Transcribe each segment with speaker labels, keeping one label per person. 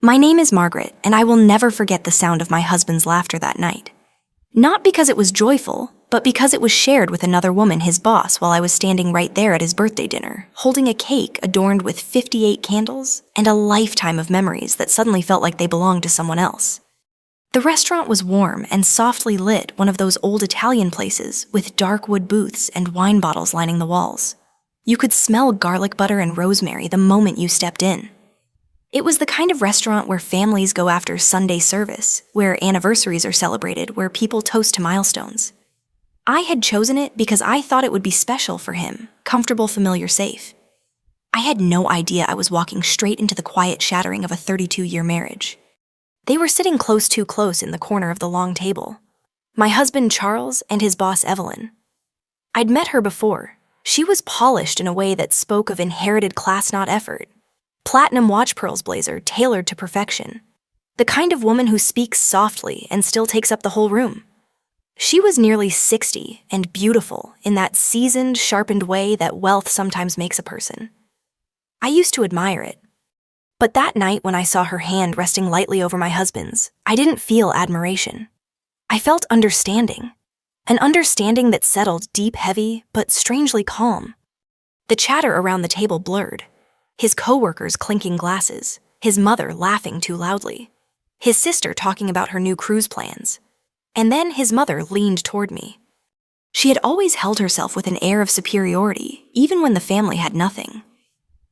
Speaker 1: My name is Margaret, and I will never forget the sound of my husband's laughter that night. Not because it was joyful, but because it was shared with another woman, his boss, while I was standing right there at his birthday dinner, holding a cake adorned with 58 candles and a lifetime of memories that suddenly felt like they belonged to someone else. The restaurant was warm and softly lit, one of those old Italian places with dark wood booths and wine bottles lining the walls. You could smell garlic butter and rosemary the moment you stepped in. It was the kind of restaurant where families go after Sunday service, where anniversaries are celebrated, where people toast to milestones. I had chosen it because I thought it would be special for him, comfortable, familiar, safe. I had no idea I was walking straight into the quiet shattering of a 32-year marriage. They were sitting too close in the corner of the long table. My husband Charles and his boss Evelyn. I'd met her before. She was polished in a way that spoke of inherited class, not effort. Platinum watch pearls blazer tailored to perfection. The kind of woman who speaks softly and still takes up the whole room. She was nearly 60 and beautiful in that seasoned, sharpened way that wealth sometimes makes a person. I used to admire it. But that night when I saw her hand resting lightly over my husband's, I didn't feel admiration. I felt understanding. An understanding that settled deep, heavy, but strangely calm. The chatter around the table blurred. His coworkers clinking glasses, his mother laughing too loudly, his sister talking about her new cruise plans. And then his mother leaned toward me. She had always held herself with an air of superiority, even when the family had nothing.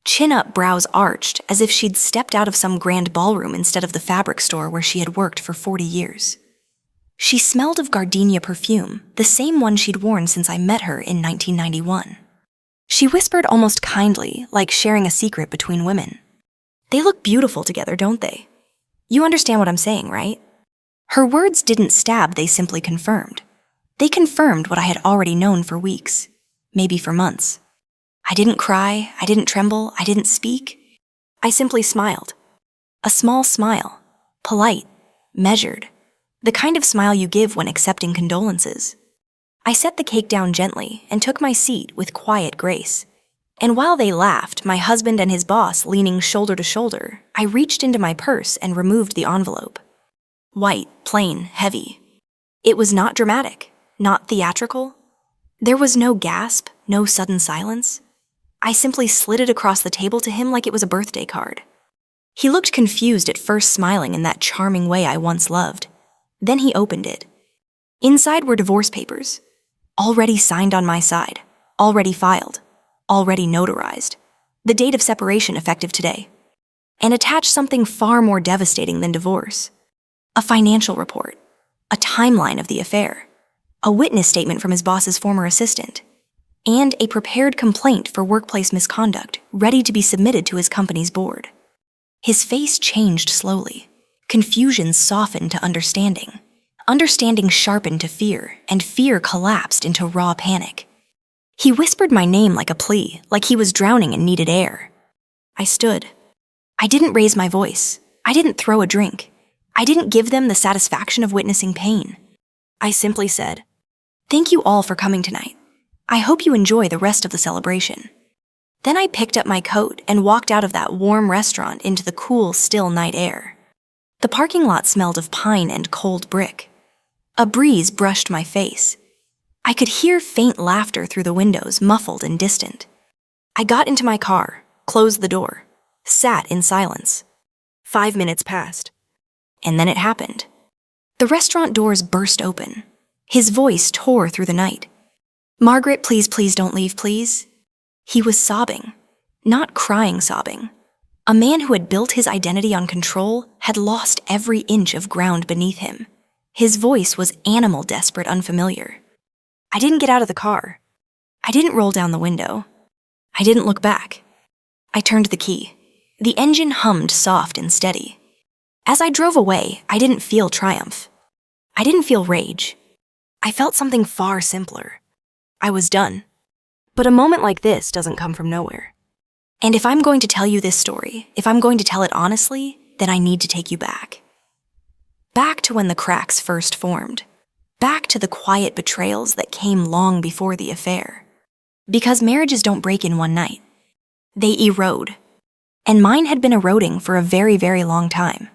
Speaker 1: Chin up, brows arched, as if she'd stepped out of some grand ballroom instead of the fabric store where she had worked for 40 years. She smelled of gardenia perfume, the same one she'd worn since I met her in 1991. She whispered almost kindly, like sharing a secret between women. "They look beautiful together, don't they? You understand what I'm saying, right?" Her words didn't stab, they simply confirmed. They confirmed what I had already known for weeks, maybe for months. I didn't cry, I didn't tremble, I didn't speak. I simply smiled. A small smile, polite, measured, the kind of smile you give when accepting condolences. I set the cake down gently and took my seat with quiet grace. And while they laughed, my husband and his boss leaning shoulder to shoulder, I reached into my purse and removed the envelope. White, plain, heavy. It was not dramatic, not theatrical. There was no gasp, no sudden silence. I simply slid it across the table to him like it was a birthday card. He looked confused at first, smiling in that charming way I once loved. Then he opened it. Inside were divorce papers. Already signed on my side, already filed, already notarized. The date of separation effective today. And attached something far more devastating than divorce. A financial report, a timeline of the affair, a witness statement from his boss's former assistant, and a prepared complaint for workplace misconduct ready to be submitted to his company's board. His face changed slowly. Confusion softened to understanding. Understanding sharpened to fear, and fear collapsed into raw panic. He whispered my name like a plea, like he was drowning and needed air. I stood. I didn't raise my voice. I didn't throw a drink. I didn't give them the satisfaction of witnessing pain. I simply said, "Thank you all for coming tonight. I hope you enjoy the rest of the celebration." Then I picked up my coat and walked out of that warm restaurant into the cool, still night air. The parking lot smelled of pine and cold brick. A breeze brushed my face. I could hear faint laughter through the windows, muffled and distant. I got into my car, closed the door, sat in silence. 5 minutes passed. And then it happened. The restaurant doors burst open. His voice tore through the night. "Margaret, please, please don't leave, please." He was sobbing, not crying sobbing. A man who had built his identity on control had lost every inch of ground beneath him. His voice was animal desperate, unfamiliar. I didn't get out of the car. I didn't roll down the window. I didn't look back. I turned the key. The engine hummed soft and steady. As I drove away, I didn't feel triumph. I didn't feel rage. I felt something far simpler. I was done. But a moment like this doesn't come from nowhere. And if I'm going to tell you this story, if I'm going to tell it honestly, then I need to take you back. Back to when the cracks first formed. Back to the quiet betrayals that came long before the affair. Because marriages don't break in one night. They erode. And mine had been eroding for a very, very long time.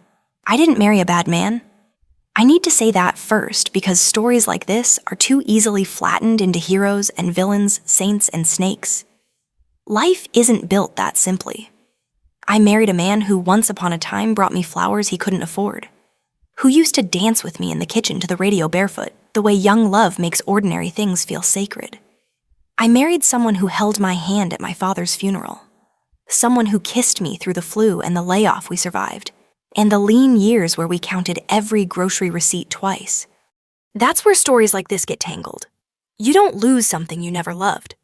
Speaker 1: I didn't marry a bad man. I need to say that first because stories like this are too easily flattened into heroes and villains, saints and snakes. Life isn't built that simply. I married a man who once upon a time brought me flowers he couldn't afford, who used to dance with me in the kitchen to the radio barefoot, the way young love makes ordinary things feel sacred. I married someone who held my hand at my father's funeral, someone who kissed me through the flu and the layoff we survived, and the lean years where we counted every grocery receipt twice. That's where stories like this get tangled. You don't lose something you never loved.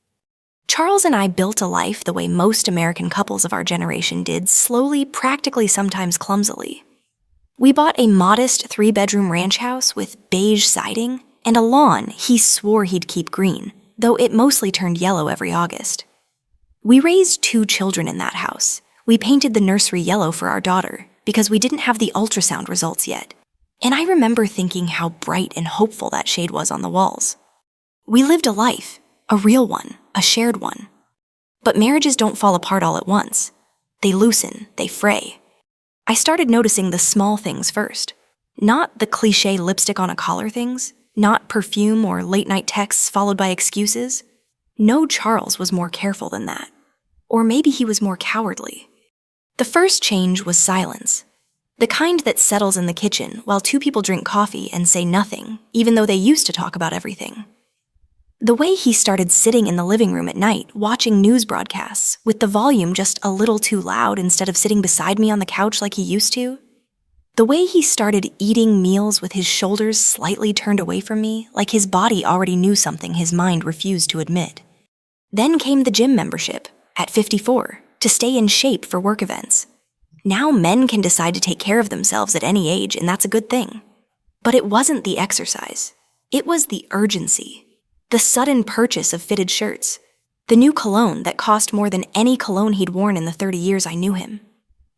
Speaker 1: Charles and I built a life the way most American couples of our generation did, slowly, practically sometimes clumsily. We bought a modest 3-bedroom ranch house with beige siding and a lawn he swore he'd keep green, though it mostly turned yellow every August. We raised 2 children in that house. We painted the nursery yellow for our daughter because we didn't have the ultrasound results yet. And I remember thinking how bright and hopeful that shade was on the walls. We lived a life, a real one, a shared one. But marriages don't fall apart all at once. They loosen, they fray. I started noticing the small things first. Not the cliché lipstick on a collar things, not perfume or late-night texts followed by excuses. No, Charles was more careful than that. Or maybe he was more cowardly. The first change was silence. The kind that settles in the kitchen while 2 people drink coffee and say nothing, even though they used to talk about everything. The way he started sitting in the living room at night, watching news broadcasts, with the volume just a little too loud instead of sitting beside me on the couch like he used to. The way he started eating meals with his shoulders slightly turned away from me, like his body already knew something his mind refused to admit. Then came the gym membership, at 54, to stay in shape for work events. Now men can decide to take care of themselves at any age, and that's a good thing. But it wasn't the exercise. It was the urgency. The sudden purchase of fitted shirts. The new cologne that cost more than any cologne he'd worn in the 30 years I knew him.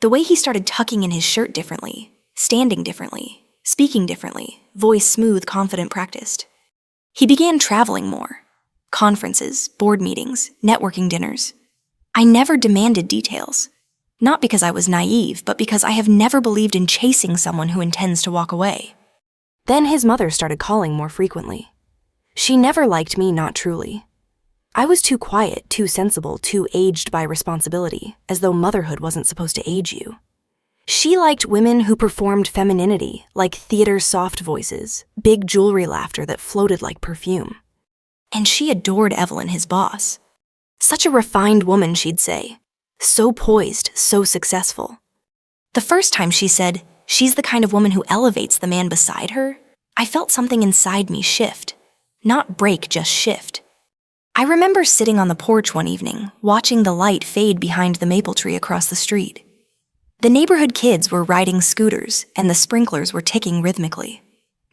Speaker 1: The way he started tucking in his shirt differently, standing differently, speaking differently, voice smooth, confident, practiced. He began traveling more. Conferences, board meetings, networking dinners. I never demanded details. Not because I was naive, but because I have never believed in chasing someone who intends to walk away. Then his mother started calling more frequently. She never liked me, not truly. I was too quiet, too sensible, too aged by responsibility, as though motherhood wasn't supposed to age you. She liked women who performed femininity, like theater soft voices, big jewelry laughter that floated like perfume. And she adored Evelyn, his boss. Such a refined woman, she'd say. So poised, so successful. The first time she said, she's the kind of woman who elevates the man beside her, I felt something inside me shift. Not break, just shift. I remember sitting on the porch one evening, watching the light fade behind the maple tree across the street. The neighborhood kids were riding scooters, and the sprinklers were ticking rhythmically.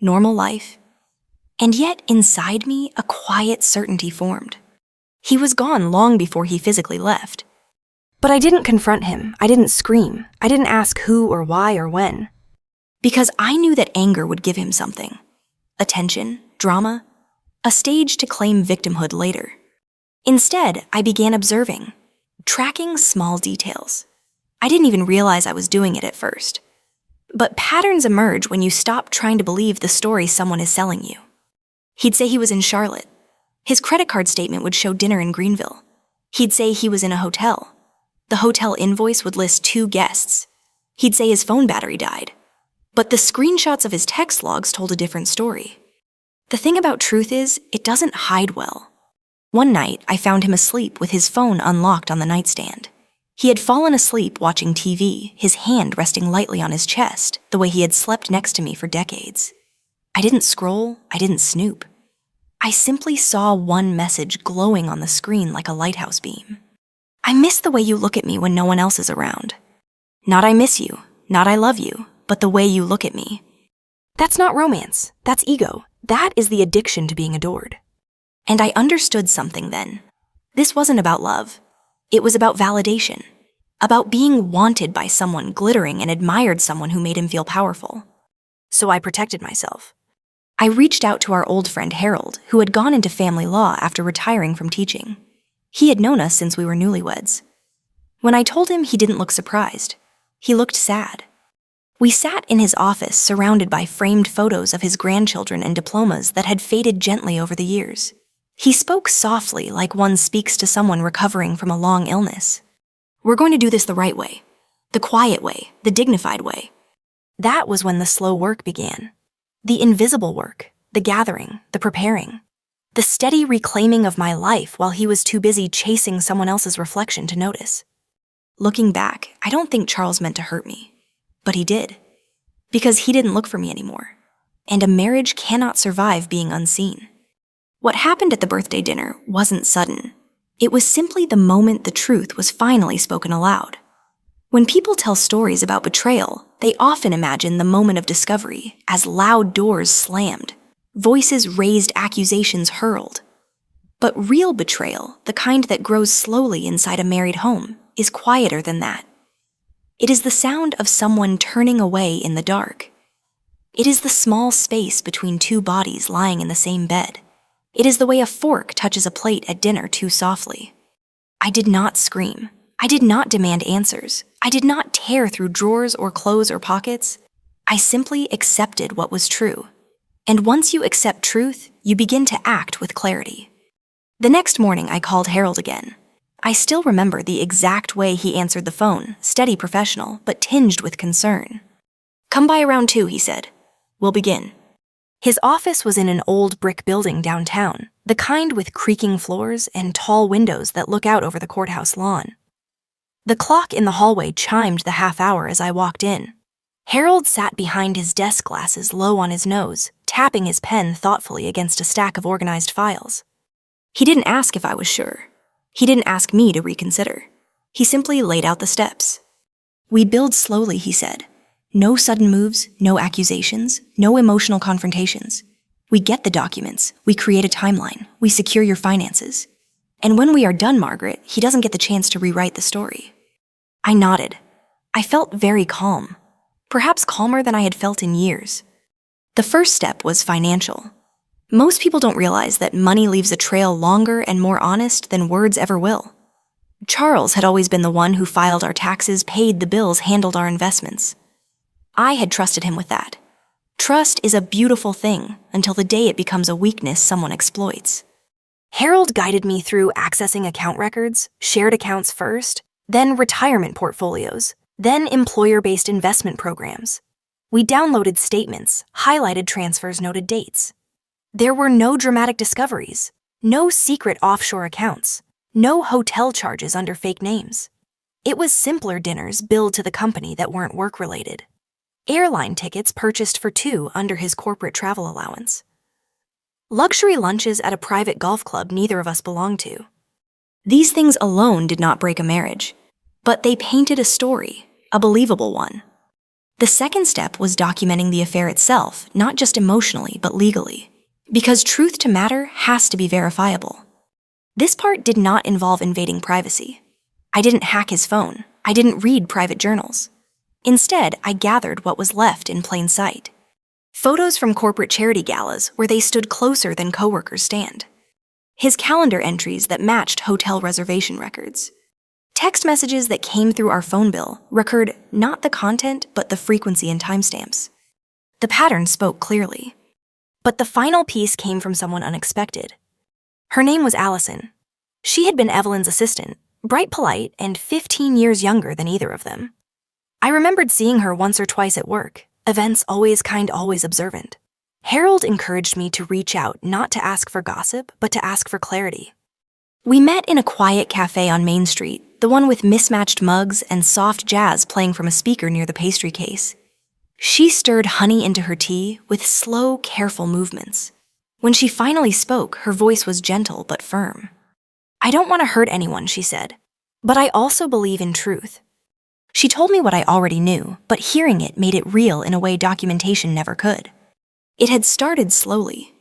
Speaker 1: Normal life. And yet, inside me, a quiet certainty formed. He was gone long before he physically left. But I didn't confront him. I didn't scream. I didn't ask who or why or when. Because I knew that anger would give him something. Attention, drama, a stage to claim victimhood later. Instead, I began observing, tracking small details. I didn't even realize I was doing it at first. But patterns emerge when you stop trying to believe the story someone is selling you. He'd say he was in Charlotte. His credit card statement would show dinner in Greenville. He'd say he was in a hotel. The hotel invoice would list 2 guests. He'd say his phone battery died. But the screenshots of his text logs told a different story. The thing about truth is, it doesn't hide well. One night, I found him asleep with his phone unlocked on the nightstand. He had fallen asleep watching TV, his hand resting lightly on his chest, the way he had slept next to me for decades. I didn't scroll, I didn't snoop. I simply saw one message glowing on the screen like a lighthouse beam. I miss the way you look at me when no one else is around. Not I miss you, not I love you, but the way you look at me. That's not romance, that's ego. That is the addiction to being adored. And I understood something then. This wasn't about love. It was about validation. About being wanted by someone glittering and admired someone who made him feel powerful. So I protected myself. I reached out to our old friend Harold, who had gone into family law after retiring from teaching. He had known us since we were newlyweds. When I told him, he didn't look surprised. He looked sad. We sat in his office surrounded by framed photos of his grandchildren and diplomas that had faded gently over the years. He spoke softly, like one speaks to someone recovering from a long illness. "We're going to do this the right way. The quiet way, the dignified way." That was when the slow work began. The invisible work, the gathering, the preparing. The steady reclaiming of my life while he was too busy chasing someone else's reflection to notice. Looking back, I don't think Charles meant to hurt me. But he did. Because he didn't look for me anymore. And a marriage cannot survive being unseen. What happened at the birthday dinner wasn't sudden. It was simply the moment the truth was finally spoken aloud. When people tell stories about betrayal, they often imagine the moment of discovery as loud doors slammed, voices raised, accusations hurled. But real betrayal, the kind that grows slowly inside a married home, is quieter than that. It is the sound of someone turning away in the dark. It is the small space between two bodies lying in the same bed. It is the way a fork touches a plate at dinner too softly. I did not scream. I did not demand answers. I did not tear through drawers or clothes or pockets. I simply accepted what was true. And once you accept truth, you begin to act with clarity. The next morning, I called Harold again. I still remember the exact way he answered the phone, steady, professional, but tinged with concern. "Come by around 2, he said. We'll begin." His office was in an old brick building downtown, the kind with creaking floors and tall windows that look out over the courthouse lawn. The clock in the hallway chimed the half hour as I walked in. Harold sat behind his desk glasses low on his nose, tapping his pen thoughtfully against a stack of organized files. He didn't ask if I was sure. He didn't ask me to reconsider. He simply laid out the steps. "We build slowly," he said. "No sudden moves, no accusations, no emotional confrontations. We get the documents, we create a timeline, we secure your finances. And when we are done, Margaret, he doesn't get the chance to rewrite the story." I nodded. I felt very calm, perhaps calmer than I had felt in years. The first step was financial. Most people don't realize that money leaves a trail longer and more honest than words ever will. Charles had always been the one who filed our taxes, paid the bills, handled our investments. I had trusted him with that. Trust is a beautiful thing until the day it becomes a weakness someone exploits. Harold guided me through accessing account records, shared accounts first, then retirement portfolios, then employer-based investment programs. We downloaded statements, highlighted transfers, noted dates. There were no dramatic discoveries, no secret offshore accounts, no hotel charges under fake names. It was simpler dinners billed to the company that weren't work-related. Airline tickets purchased for 2 under his corporate travel allowance. Luxury lunches at a private golf club neither of us belonged to. These things alone did not break a marriage, but they painted a story, a believable one. The second step was documenting the affair itself, not just emotionally, but legally. Because truth to matter has to be verifiable. This part did not involve invading privacy. I didn't hack his phone. I didn't read private journals. Instead, I gathered what was left in plain sight. Photos from corporate charity galas where they stood closer than coworkers stand. His calendar entries that matched hotel reservation records. Text messages that came through our phone bill recorded not the content, but the frequency and timestamps. The pattern spoke clearly. But the final piece came from someone unexpected. Her name was Allison. She had been Evelyn's assistant, bright, polite, and 15 years younger than either of them. I remembered seeing her once or twice at work, events always kind, always observant. Harold encouraged me to reach out, not to ask for gossip, but to ask for clarity. We met in a quiet cafe on Main Street, the one with mismatched mugs and soft jazz playing from a speaker near the pastry case. She stirred honey into her tea with slow, careful movements. When she finally spoke, her voice was gentle but firm. "I don't want to hurt anyone," she said, "but I also believe in truth." She told me what I already knew, but hearing it made it real in a way documentation never could. It had started slowly.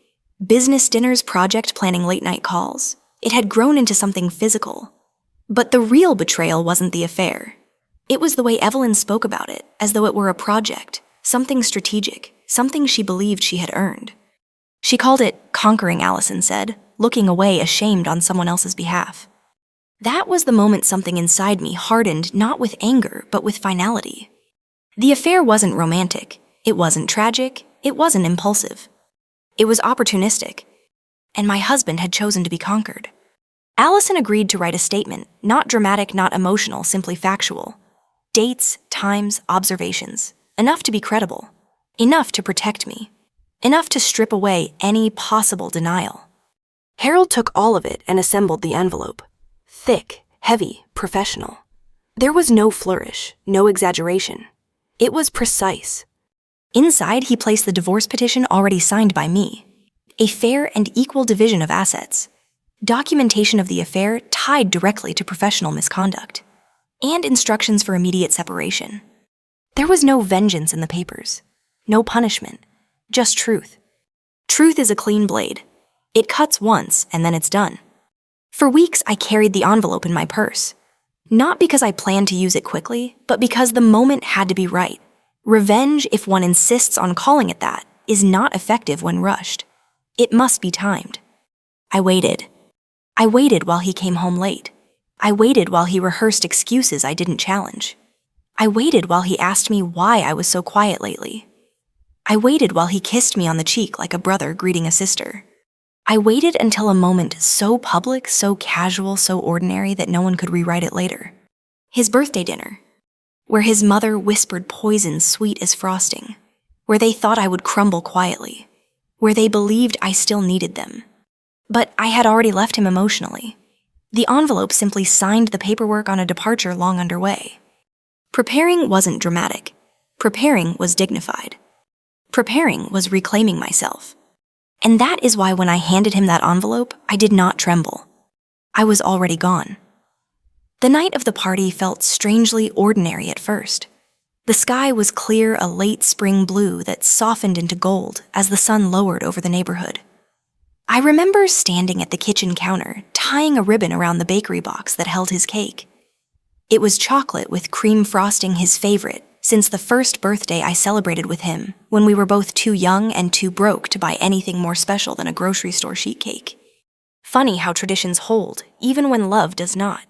Speaker 1: Business dinners, project planning, late-night calls. It had grown into something physical. But the real betrayal wasn't the affair. It was the way Evelyn spoke about it, as though it were a project. Something strategic, something she believed she had earned. She called it conquering, Allison said, looking away ashamed on someone else's behalf. That was the moment something inside me hardened not with anger, but with finality. The affair wasn't romantic, it wasn't tragic, it wasn't impulsive. It was opportunistic, and my husband had chosen to be conquered. Allison agreed to write a statement, not dramatic, not emotional, simply factual. Dates, times, observations. Enough to be credible. Enough to protect me. Enough to strip away any possible denial. Harold took all of it and assembled the envelope. Thick, heavy, professional. There was no flourish, no exaggeration. It was precise. Inside, he placed the divorce petition already signed by me. A fair and equal division of assets. Documentation of the affair tied directly to professional misconduct. And instructions for immediate separation. There was no vengeance in the papers. No punishment. Just truth. Truth is a clean blade. It cuts once and then it's done. For weeks, I carried the envelope in my purse. Not because I planned to use it quickly, but because the moment had to be right. Revenge, if one insists on calling it that, is not effective when rushed. It must be timed. I waited. I waited while he came home late. I waited while he rehearsed excuses I didn't challenge. I waited while he asked me why I was so quiet lately. I waited while he kissed me on the cheek like a brother greeting a sister. I waited until a moment so public, so casual, so ordinary that no one could rewrite it later. His birthday dinner, where his mother whispered poison sweet as frosting, where they thought I would crumble quietly, where they believed I still needed them. But I had already left him emotionally. The envelope simply signed the paperwork on a departure long underway. Preparing wasn't dramatic. Preparing was dignified. Preparing was reclaiming myself. And that is why when I handed him that envelope, I did not tremble. I was already gone. The night of the party felt strangely ordinary at first. The sky was clear, a late spring blue that softened into gold as the sun lowered over the neighborhood. I remember standing at the kitchen counter, tying a ribbon around the bakery box that held his cake. It was chocolate with cream frosting, his favorite, since the first birthday I celebrated with him, when we were both too young and too broke to buy anything more special than a grocery store sheet cake. Funny how traditions hold, even when love does not.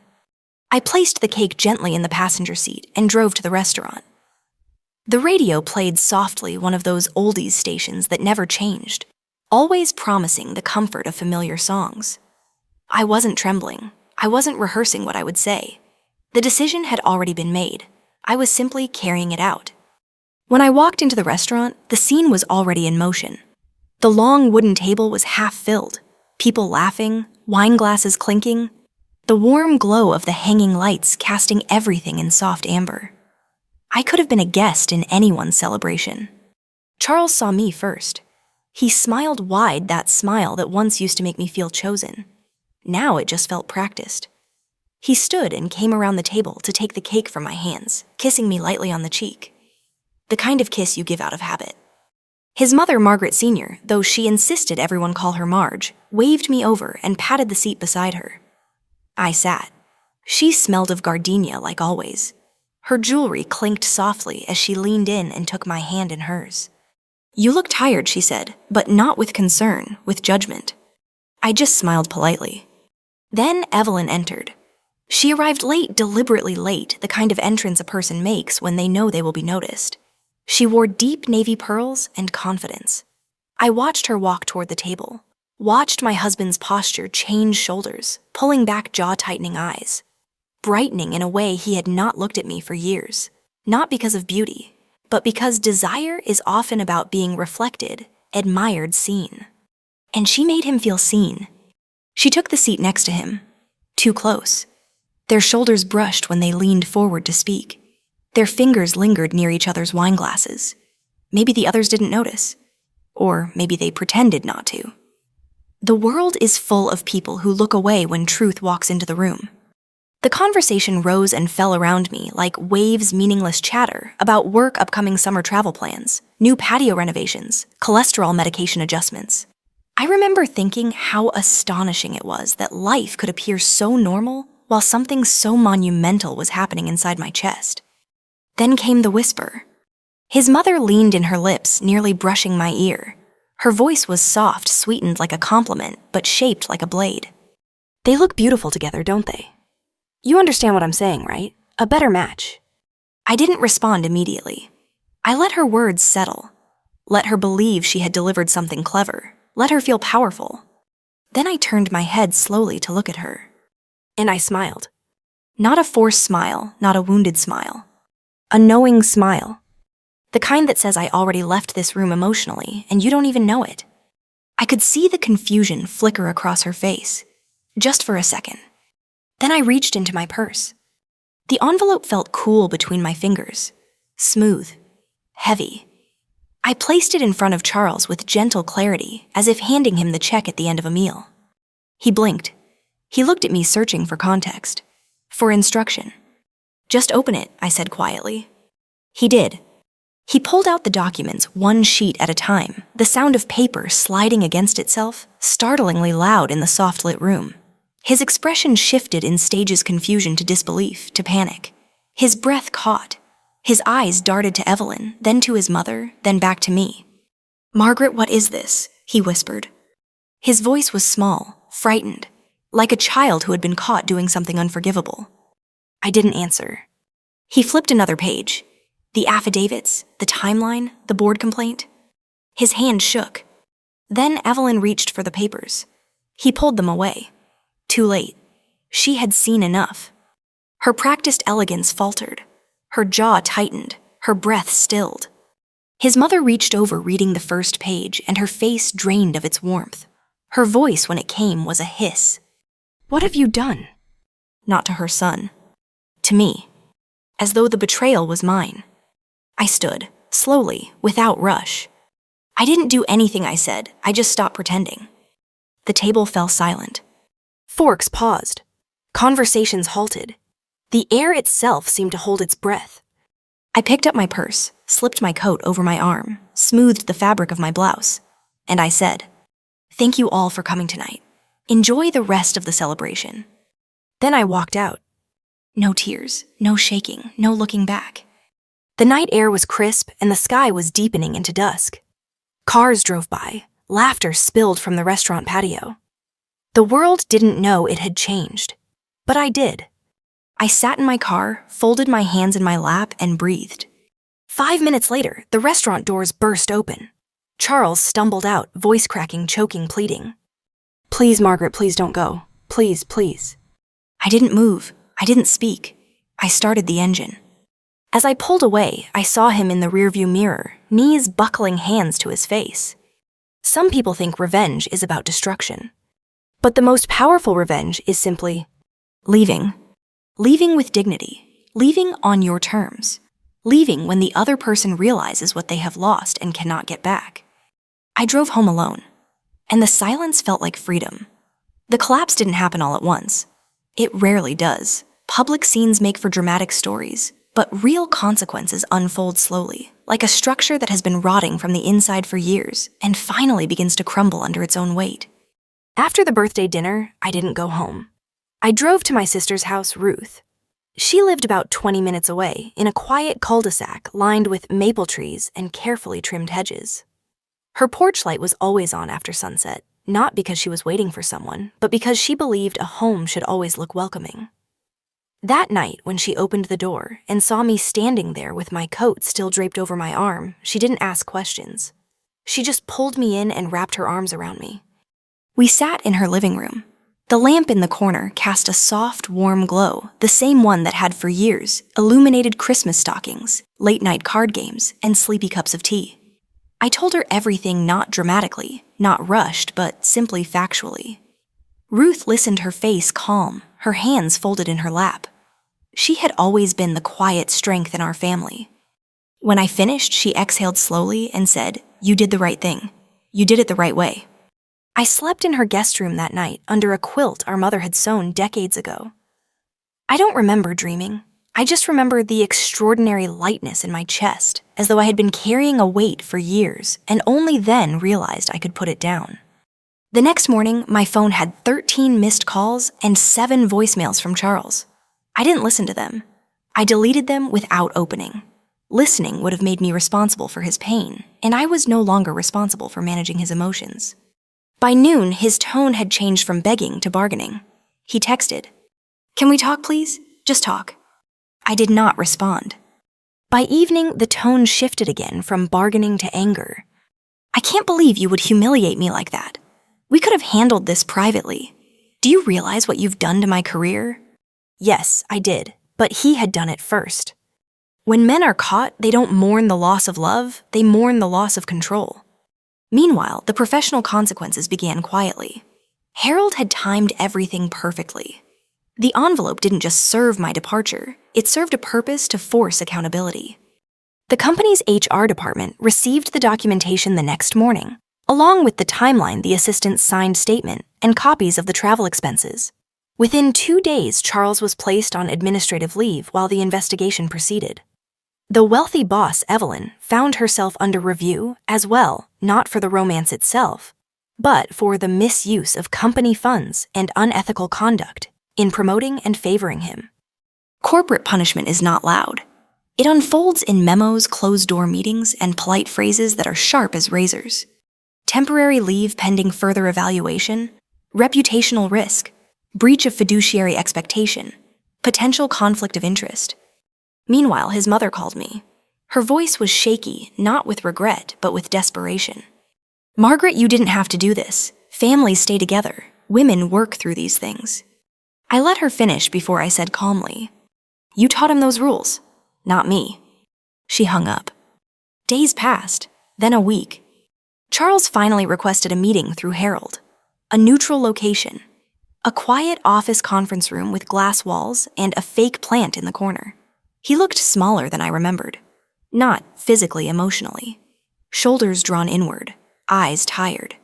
Speaker 1: I placed the cake gently in the passenger seat and drove to the restaurant. The radio played softly, one of those oldies stations that never changed, always promising the comfort of familiar songs. I wasn't trembling. I wasn't rehearsing what I would say. The decision had already been made. I was simply carrying it out. When I walked into the restaurant, the scene was already in motion. The long wooden table was half filled, people laughing, wine glasses clinking, the warm glow of the hanging lights casting everything in soft amber. I could have been a guest in anyone's celebration. Charles saw me first. He smiled wide, that smile that once used to make me feel chosen. Now it just felt practiced. He stood and came around the table to take the cake from my hands, kissing me lightly on the cheek. The kind of kiss you give out of habit. His mother, Margaret Sr., though she insisted everyone call her Marge, waved me over and patted the seat beside her. I sat. She smelled of gardenia like always. Her jewelry clinked softly as she leaned in and took my hand in hers. "You look tired," she said, but not with concern, with judgment. I just smiled politely. Then Evelyn entered. She arrived late, deliberately late, the kind of entrance a person makes when they know they will be noticed. She wore deep navy pearls and confidence. I watched her walk toward the table, watched my husband's posture change shoulders, pulling back jaw-tightening eyes, brightening in a way he had not looked at me for years, not because of beauty, but because desire is often about being reflected, admired, seen. And she made him feel seen. She took the seat next to him, too close. Their shoulders brushed when they leaned forward to speak. Their fingers lingered near each other's wine glasses. Maybe the others didn't notice. Or maybe they pretended not to. The world is full of people who look away when truth walks into the room. The conversation rose and fell around me like waves, meaningless chatter about work, upcoming summer travel plans, new patio renovations, cholesterol medication adjustments. I remember thinking how astonishing it was that life could appear so normal while something so monumental was happening inside my chest. Then came the whisper. His mother leaned in her lips, nearly brushing my ear. Her voice was soft, sweetened like a compliment, but shaped like a blade. "They look beautiful together, don't they?"
Speaker 2: You understand what I'm saying, right? A better match.
Speaker 1: I didn't respond immediately. I let her words settle. Let her believe she had delivered something clever. Let her feel powerful. Then I turned my head slowly to look at her.
Speaker 2: And I smiled.
Speaker 1: Not a forced smile, not a wounded smile.
Speaker 2: A knowing smile.
Speaker 1: The kind that says I already left this room emotionally, and you don't even know it. I could see the confusion flicker across her face, just for a second. Then I reached into my purse. The envelope felt cool between my fingers, smooth, heavy. I placed it in front of Charles with gentle clarity, as if handing him the check at the end of a meal. He blinked. He looked at me, searching for context, for instruction. "Just open it," I said quietly. He did. He pulled out the documents one sheet at a time, the sound of paper sliding against itself, startlingly loud in the soft-lit room. His expression shifted in stages: confusion to disbelief to panic. His breath caught. His eyes darted to Evelyn, then to his mother, then back to me. "Margaret, what is this?" he whispered. His voice was small, frightened, like a child who had been caught doing something unforgivable. I didn't answer. He flipped another page. The affidavits, the timeline, the board complaint. His hand shook. Then Evelyn reached for the papers. He pulled them away. Too late. She had seen enough. Her practiced elegance faltered. Her jaw tightened. Her breath stilled. His mother reached over, reading the first page, and her face drained of its warmth. Her voice, when it came, was a hiss.
Speaker 2: "What have you done?"
Speaker 1: Not to her son. To me. As though the betrayal was mine. I stood, slowly, without rush. "I didn't do anything," I said. "I just stopped pretending." The table fell silent.
Speaker 2: Forks paused. Conversations halted. The air itself seemed to hold its breath.
Speaker 1: I picked up my purse, slipped my coat over my arm, smoothed the fabric of my blouse, and I said, "Thank you all for coming tonight. Enjoy the rest of the celebration."
Speaker 2: Then I walked out.
Speaker 1: No tears, no shaking, no looking back.
Speaker 2: The night air was crisp and the sky was deepening into dusk. Cars drove by, laughter spilled from the restaurant patio. The world didn't know it had changed, but I did.
Speaker 1: I sat in my car, folded my hands in my lap, and breathed.
Speaker 2: 5 minutes later, the restaurant doors burst open. Charles stumbled out, voice cracking, choking, pleading. "Please, Margaret, please don't go. Please, please."
Speaker 1: I didn't move. I didn't speak. I started the engine. As I pulled away, I saw him in the rearview mirror, knees buckling, hands to his face. Some people think revenge is about destruction. But the most powerful revenge is simply leaving. Leaving with dignity. Leaving on your terms. Leaving when the other person realizes what they have lost and cannot get back. I drove home alone, and the silence felt like freedom. The collapse didn't happen all at once. It rarely does. Public scenes make for dramatic stories, but real consequences unfold slowly, like a structure that has been rotting from the inside for years and finally begins to crumble under its own weight.
Speaker 2: After the birthday dinner, I didn't go home. I drove to my sister's house, Ruth. She lived about 20 minutes away, in a quiet cul-de-sac lined with maple trees and carefully trimmed hedges. Her porch light was always on after sunset, not because she was waiting for someone, but because she believed a home should always look welcoming. That night, when she opened the door and saw me standing there with my coat still draped over my arm, she didn't ask questions. She just pulled me in and wrapped her arms around me.
Speaker 1: We sat in her living room. The lamp in the corner cast a soft, warm glow, the same one that had for years illuminated Christmas stockings, late-night card games, and sleepy cups of tea. I told her everything, not dramatically, not rushed, but simply factually. Ruth listened, her face calm, her hands folded in her lap. She had always been the quiet strength in our family. When I finished, she exhaled slowly and said, "You did the right thing. You did it the right way." I slept in her guest room that night under a quilt our mother had sewn decades ago. I don't remember dreaming. I just remember the extraordinary lightness in my chest, as though I had been carrying a weight for years and only then realized I could put it down. The next morning, my phone had 13 missed calls and 7 voicemails from Charles. I didn't listen to them. I deleted them without opening. Listening would have made me responsible for his pain, and I was no longer responsible for managing his emotions. By noon, his tone had changed from begging to bargaining. He texted, Can we talk, please? Just talk. I did not respond. By evening, the tone shifted again from bargaining to anger. I can't believe you would humiliate me like that. We could have handled this privately. Do you realize what you've done to my career? Yes, I did, but he had done it first. When men are caught, they don't mourn the loss of love, they mourn the loss of control. Meanwhile, the professional consequences began quietly. Harold had timed everything perfectly. The envelope didn't just serve my departure, it served a purpose to force accountability. The company's HR department received the documentation the next morning, along with the timeline the assistant's signed statement and copies of the travel expenses. Within 2 days, Charles was placed on administrative leave while the investigation proceeded. The wealthy boss, Evelyn, found herself under review as well, not for the romance itself, but for the misuse of company funds and unethical conduct in promoting and favoring him. Corporate punishment is not loud. It unfolds in memos, closed-door meetings, and polite phrases that are sharp as razors. Temporary leave pending further evaluation, reputational risk, breach of fiduciary expectation, potential conflict of interest. Meanwhile, his mother called me. Her voice was shaky, not with regret, but with desperation. Margaret, you didn't have to do this. Families stay together. Women work through these things. I let her finish before I said calmly, You taught him those rules, not me. She hung up. Days passed, then a week. Charles finally requested a meeting through Harold. A neutral location. A quiet office conference room with glass walls and a fake plant in the corner. He looked smaller than I remembered. Not physically, emotionally. Shoulders drawn inward, eyes tired.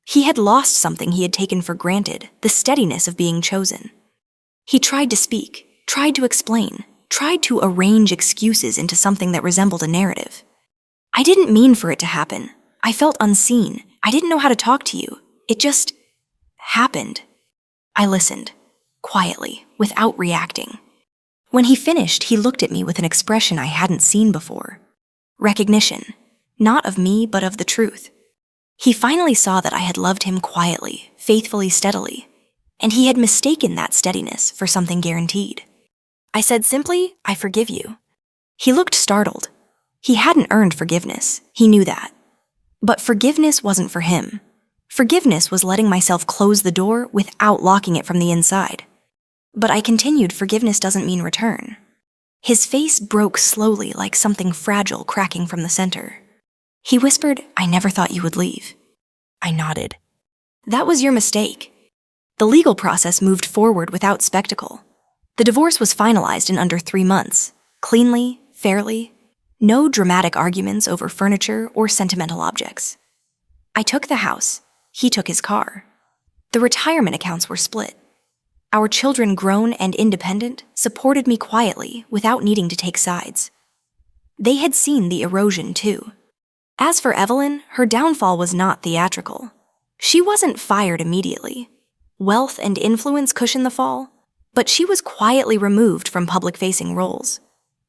Speaker 1: He had lost something he had taken for granted, the steadiness of being chosen. He tried to speak, tried to explain, tried to arrange excuses into something that resembled a narrative. I didn't mean for it to happen. I felt unseen. I didn't know how to talk to you. It just happened. I listened, quietly, without reacting. When he finished, he looked at me with an expression I hadn't seen before. Recognition, not of me, but of the truth. He finally saw that I had loved him quietly, faithfully, steadily, and he had mistaken that steadiness for something guaranteed. I said simply, I forgive you. He looked startled. He hadn't earned forgiveness, he knew that. But forgiveness wasn't for him. Forgiveness was letting myself close the door without locking it from the inside. But I continued, forgiveness doesn't mean return. His face broke slowly like something fragile cracking from the center. He whispered, I never thought you would leave. I nodded. That was your mistake. The legal process moved forward without spectacle. The divorce was finalized in under 3 months, cleanly, fairly, no dramatic arguments over furniture or sentimental objects. I took the house, he took his car. The retirement accounts were split. Our children, grown and independent, supported me quietly without needing to take sides. They had seen the erosion too. As for Evelyn, her downfall was not theatrical. She wasn't fired immediately. Wealth and influence cushioned the fall, but she was quietly removed from public-facing roles.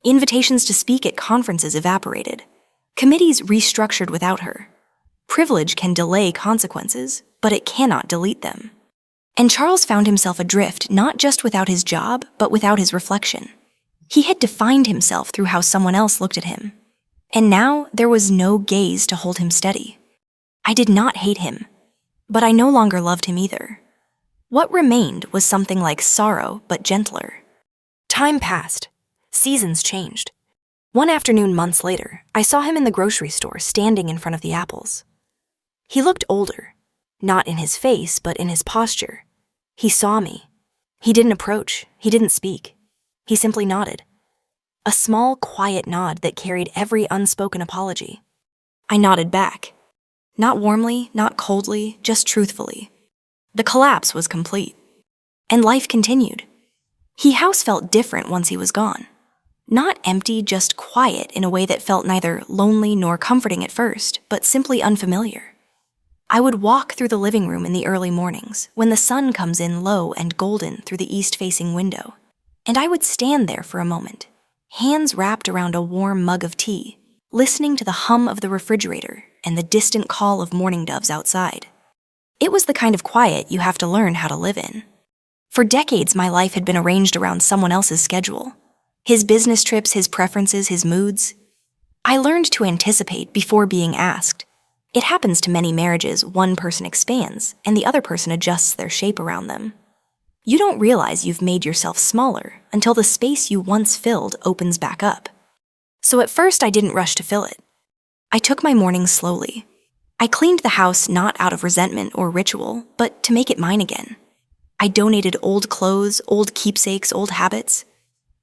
Speaker 1: Invitations to speak at conferences evaporated. Committees restructured without her. Privilege can delay consequences, but it cannot delete them. And Charles found himself adrift not just without his job, but without his reflection. He had defined himself through how someone else looked at him. And now there was no gaze to hold him steady. I did not hate him, but I no longer loved him either. What remained was something like sorrow, but gentler. Time passed. Seasons changed. One afternoon months later, I saw him in the grocery store standing in front of the apples. He looked older, not in his face, but in his posture. He saw me. He didn't approach. He didn't speak. He simply nodded. A small, quiet nod that carried every unspoken apology. I nodded back. Not warmly, not coldly, just truthfully. The collapse was complete. And life continued. House felt different once he was gone. Not empty, just quiet in a way that felt neither lonely nor comforting at first, but simply unfamiliar. I would walk through the living room in the early mornings, when the sun comes in low and golden through the east-facing window, and I would stand there for a moment, hands wrapped around a warm mug of tea, listening to the hum of the refrigerator and the distant call of mourning doves outside. It was the kind of quiet you have to learn how to live in. For decades, my life had been arranged around someone else's schedule. His business trips, his preferences, his moods. I learned to anticipate before being asked. It happens to many marriages. One person expands, and the other person adjusts their shape around them. You don't realize you've made yourself smaller until the space you once filled opens back up. So at first, I didn't rush to fill it. I took my mornings slowly. I cleaned the house not out of resentment or ritual, but to make it mine again. I donated old clothes, old keepsakes, old habits.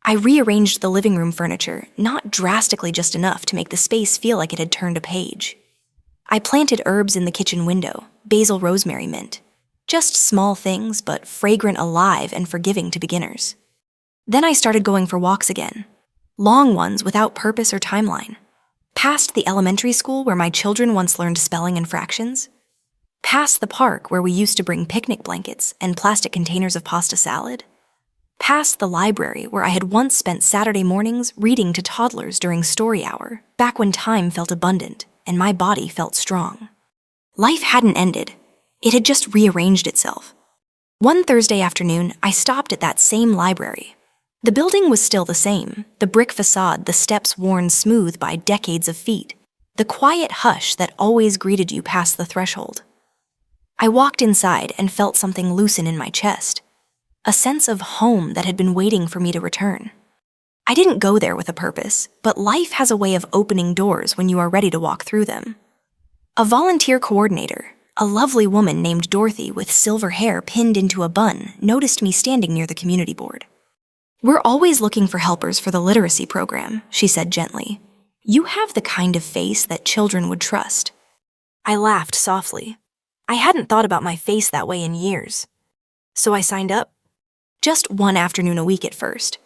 Speaker 1: I rearranged the living room furniture, not drastically, just enough to make the space feel like it had turned a page. I planted herbs in the kitchen window, basil, rosemary, mint. Just small things, but fragrant, alive, and forgiving to beginners. Then I started going for walks again. Long ones without purpose or timeline. Past the elementary school where my children once learned spelling and fractions. Past the park where we used to bring picnic blankets and plastic containers of pasta salad. Past the library where I had once spent Saturday mornings reading to toddlers during story hour, back when time felt abundant and my body felt strong. Life hadn't ended. It had just rearranged itself. One Thursday afternoon, I stopped at that same library. The building was still the same, the brick facade, the steps worn smooth by decades of feet, the quiet hush that always greeted you past the threshold. I walked inside and felt something loosen in my chest, a sense of home that had been waiting for me to return. I didn't go there with a purpose, but life has a way of opening doors when you are ready to walk through them. A volunteer coordinator, a lovely woman named Dorothy with silver hair pinned into a bun, noticed me standing near the community board. "We're always looking for helpers for the literacy program," she said gently. "You have the kind of face that children would trust."
Speaker 2: I laughed softly. I hadn't thought about my face that way in years. So I signed up.
Speaker 1: Just one afternoon a week at first.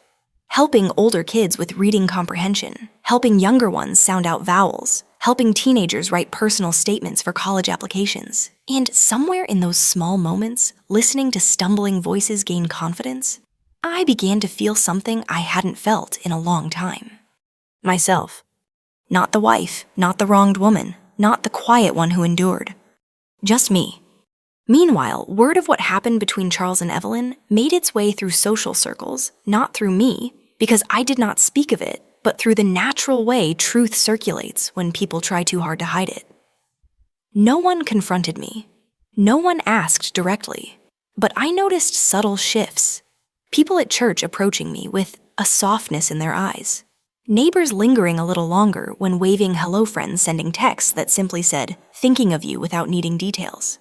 Speaker 1: Helping older kids with reading comprehension, helping younger ones sound out vowels, helping teenagers write personal statements for college applications. And somewhere in those small moments, listening to stumbling voices gain confidence, I began to feel something I hadn't felt in a long time.
Speaker 2: Myself.
Speaker 1: Not the wife, not the wronged woman, not the quiet one who endured. Just me. Meanwhile, word of what happened between Charles and Evelyn made its way through social circles, not through me, because I did not speak of it, but through the natural way truth circulates when people try too hard to hide it. No one confronted me. No one asked directly, but I noticed subtle shifts. People at church approaching me with a softness in their eyes. Neighbors lingering a little longer when waving hello friends sending texts that simply said, "Thinking of you," without needing details.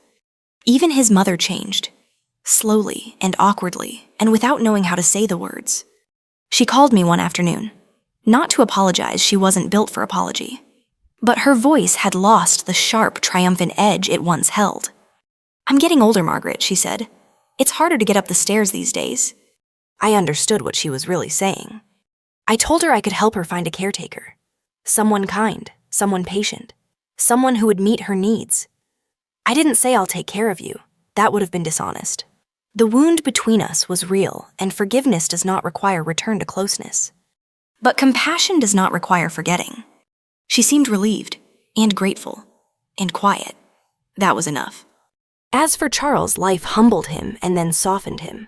Speaker 1: Even his mother changed, slowly and awkwardly, and without knowing how to say the words. She called me one afternoon. Not to apologize, she wasn't built for apology. But her voice had lost the sharp, triumphant edge it once held. "I'm getting older, Margaret," she said. "It's harder to get up the stairs these days."
Speaker 2: I understood what she was really saying. I told her I could help her find a caretaker. Someone kind, someone patient, someone who would meet her needs. I didn't say I'll take care of you. That would have been dishonest. The wound between us was real, and forgiveness does not require return to closeness.
Speaker 1: But compassion does not require forgetting. She seemed relieved, and grateful, and quiet. That was enough.
Speaker 2: As for Charles, life humbled him and then softened him.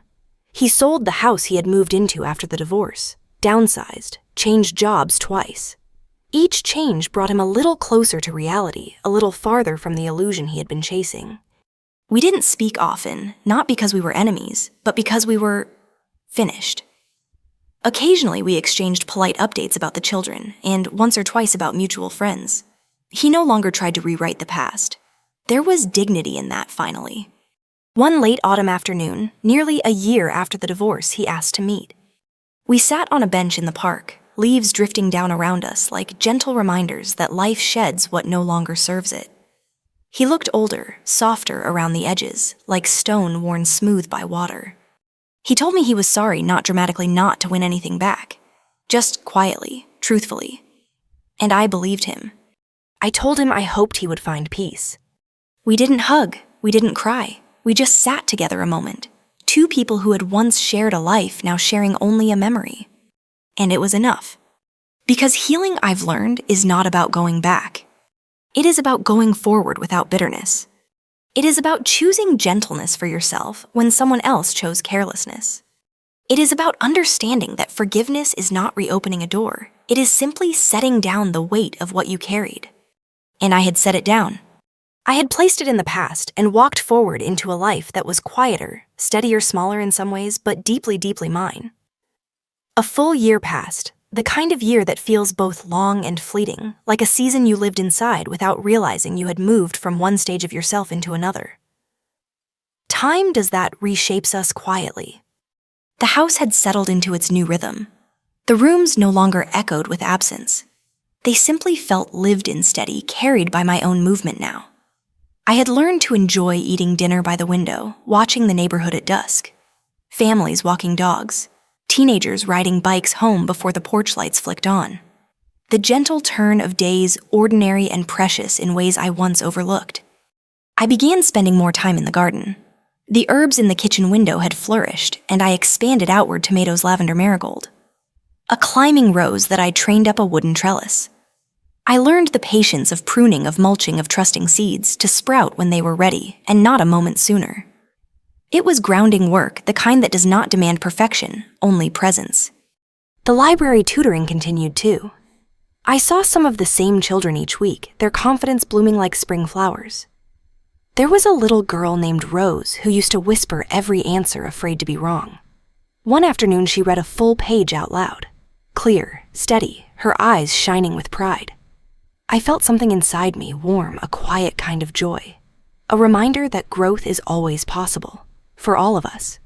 Speaker 2: He sold the house he had moved into after the divorce, downsized, changed jobs twice. Each change brought him a little closer to reality, a little farther from the illusion he had been chasing.
Speaker 1: We didn't speak often, not because we were enemies, but because we were finished. Occasionally, we exchanged polite updates about the children, and once or twice about mutual friends. He no longer tried to rewrite the past. There was dignity in that, finally. One late autumn afternoon, nearly a year after the divorce, he asked to meet. We sat on a bench in the park, leaves drifting down around us like gentle reminders that life sheds what no longer serves it. He looked older, softer around the edges, like stone worn smooth by water. He told me he was sorry, not dramatically, not to win anything back. Just quietly, truthfully. And I believed him.
Speaker 2: I told him I hoped he would find peace.
Speaker 1: We didn't hug, we didn't cry. We just sat together a moment. Two people who had once shared a life, now sharing only a memory. And it was enough. Because healing, I've learned, is not about going back. It is about going forward without bitterness. It is about choosing gentleness for yourself when someone else chose carelessness. It is about understanding that forgiveness is not reopening a door. It is simply setting down the weight of what you carried. And I had set it down.
Speaker 2: I had placed it in the past and walked forward into a life that was quieter, steadier, smaller in some ways, but deeply, deeply mine. A full year passed, the kind of year that feels both long and fleeting, like a season you lived inside without realizing you had moved from one stage of yourself into another. Time does that, reshapes us quietly.
Speaker 1: The house had settled into its new rhythm. The rooms no longer echoed with absence. They simply felt lived in, steady, carried by my own movement now. I had learned to enjoy eating dinner by the window, watching the neighborhood at dusk. Families walking dogs. Teenagers riding bikes home before the porch lights flicked on. The gentle turn of days, ordinary and precious in ways I once overlooked. I began spending more time in the garden. The herbs in the kitchen window had flourished, and I expanded outward tomatoes, lavender, marigold. A climbing rose that I trained up a wooden trellis. I learned the patience of pruning, of mulching, of trusting seeds to sprout when they were ready, and not a moment sooner. It was grounding work, the kind that does not demand perfection, only presence.
Speaker 2: The library tutoring continued too. I saw some of the same children each week, their confidence blooming like spring flowers. There was a little girl named Rose who used to whisper every answer, afraid to be wrong. One afternoon she read a full page out loud. Clear, steady, her eyes shining with pride. I felt something inside me, warm, a quiet kind of joy. A reminder that growth is always possible, for all of us.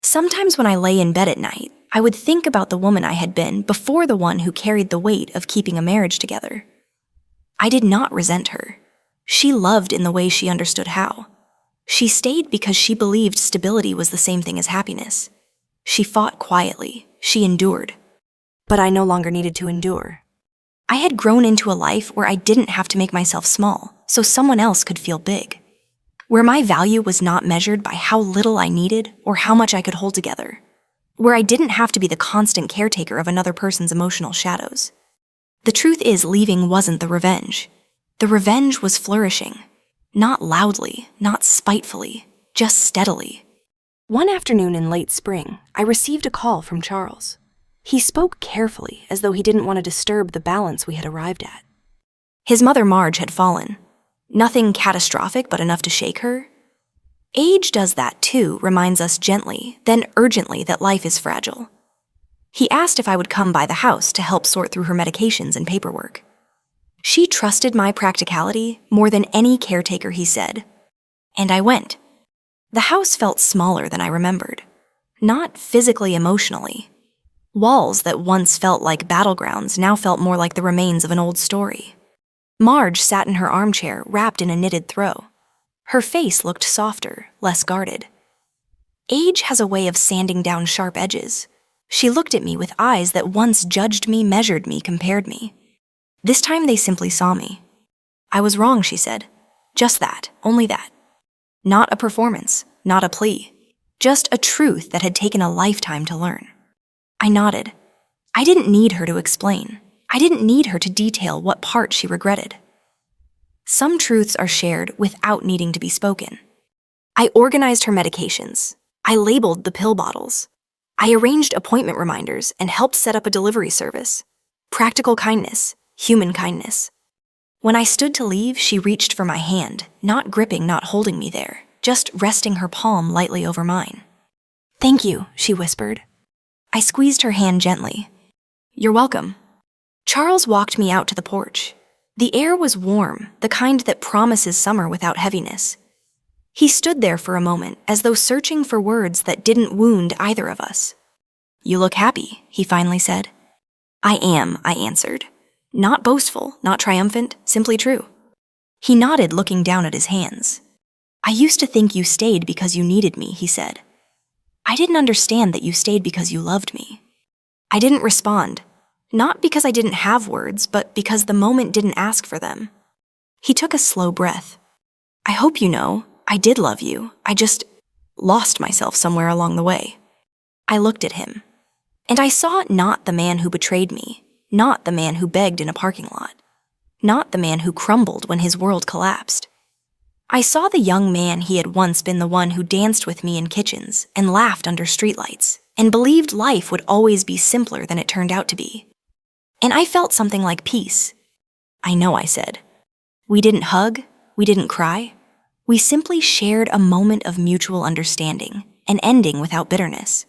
Speaker 1: Sometimes when I lay in bed at night, I would think about the woman I had been before the one who carried the weight of keeping a marriage together. I did not resent her. She loved in the way she understood how. She stayed because she believed stability was the same thing as happiness. She fought quietly. She endured.
Speaker 2: But I no longer needed to endure.
Speaker 1: I had grown into a life where I didn't have to make myself small, so someone else could feel big. Where my value was not measured by how little I needed or how much I could hold together. Where I didn't have to be the constant caretaker of another person's emotional shadows. The truth is, leaving wasn't the revenge. The revenge was flourishing. Not loudly, not spitefully, just steadily.
Speaker 2: One afternoon in late spring, I received a call from Charles. He spoke carefully, as though he didn't want to disturb the balance we had arrived at.
Speaker 1: His mother Marge had fallen. Nothing catastrophic, but enough to shake her. Age does that too, reminds us gently, then urgently that life is fragile. He asked if I would come by the house to help sort through her medications and paperwork. She trusted my practicality more than any caretaker, he said. And I went. The house felt smaller than I remembered. Not physically, emotionally. Walls that once felt like battlegrounds now felt more like the remains of an old story. Marge sat in her armchair, wrapped in a knitted throw. Her face looked softer, less guarded. Age has a way of sanding down sharp edges. She looked at me with eyes that once judged me, measured me, compared me. This time they simply saw me. I was wrong, she said. Just that, only that. Not a performance, not a plea. Just a truth that had taken a lifetime to learn. I nodded. I didn't need her to explain. I didn't need her to detail what part she regretted. Some truths are shared without needing to be spoken. I organized her medications. I labeled the pill bottles. I arranged appointment reminders and helped set up a delivery service. Practical kindness. Human kindness. When I stood to leave, she reached for my hand, not gripping, not holding me there, just resting her palm lightly over mine.
Speaker 2: "Thank you," she whispered.
Speaker 1: I squeezed her hand gently. "You're welcome." Charles walked me out to the porch. The air was warm, the kind that promises summer without heaviness. He stood there for a moment, as though searching for words that didn't wound either of us. "You look happy," he finally said. "I am," I answered. Not boastful, not triumphant, simply true. He nodded, looking down at his hands. "I used to think you stayed because you needed me," he said. "I didn't understand that you stayed because you loved me." I didn't respond, not because I didn't have words, but because the moment didn't ask for them. He took a slow breath. "I hope you know, I did love you. I just lost myself somewhere along the way." I looked at him, and I saw not the man who betrayed me, not the man who begged in a parking lot, not the man who crumbled when his world collapsed. I saw the young man he had once been the one who danced with me in kitchens and laughed under streetlights and believed life would always be simpler than it turned out to be. And I felt something like peace. I know, I said. We didn't hug, we didn't cry. We simply shared a moment of mutual understanding, an ending without bitterness.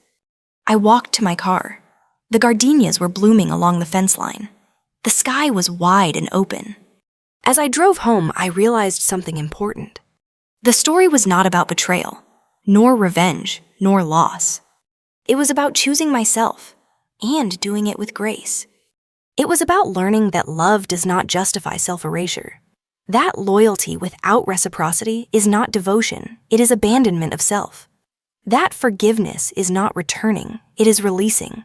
Speaker 1: I walked to my car. The gardenias were blooming along the fence line. The sky was wide and open.
Speaker 2: As I drove home, I realized something important.
Speaker 1: The story was not about betrayal, nor revenge, nor loss. It was about choosing myself and doing it with grace.
Speaker 2: It was about learning that love does not justify self-erasure. That loyalty without reciprocity is not devotion, it is abandonment of self. That forgiveness is not returning, it is releasing.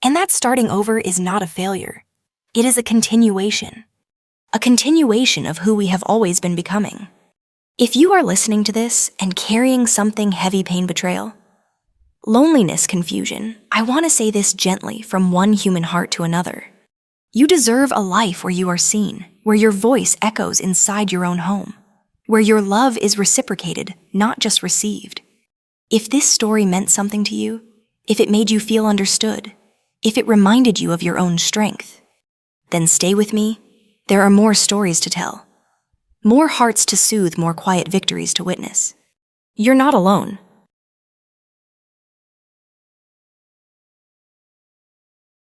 Speaker 2: And that starting over is not a failure. It is a continuation of who we have always been becoming. If you are listening to this and carrying something heavy pain betrayal, loneliness, confusion, I want to say this gently from one human heart to another. You deserve a life where you are seen, where your voice echoes inside your own home, where your love is reciprocated, not just received. If this story meant something to you, if it made you feel understood, if it reminded you of your own strength, then stay with me. There are more stories to tell, more hearts to soothe, more quiet victories to witness. You're not alone.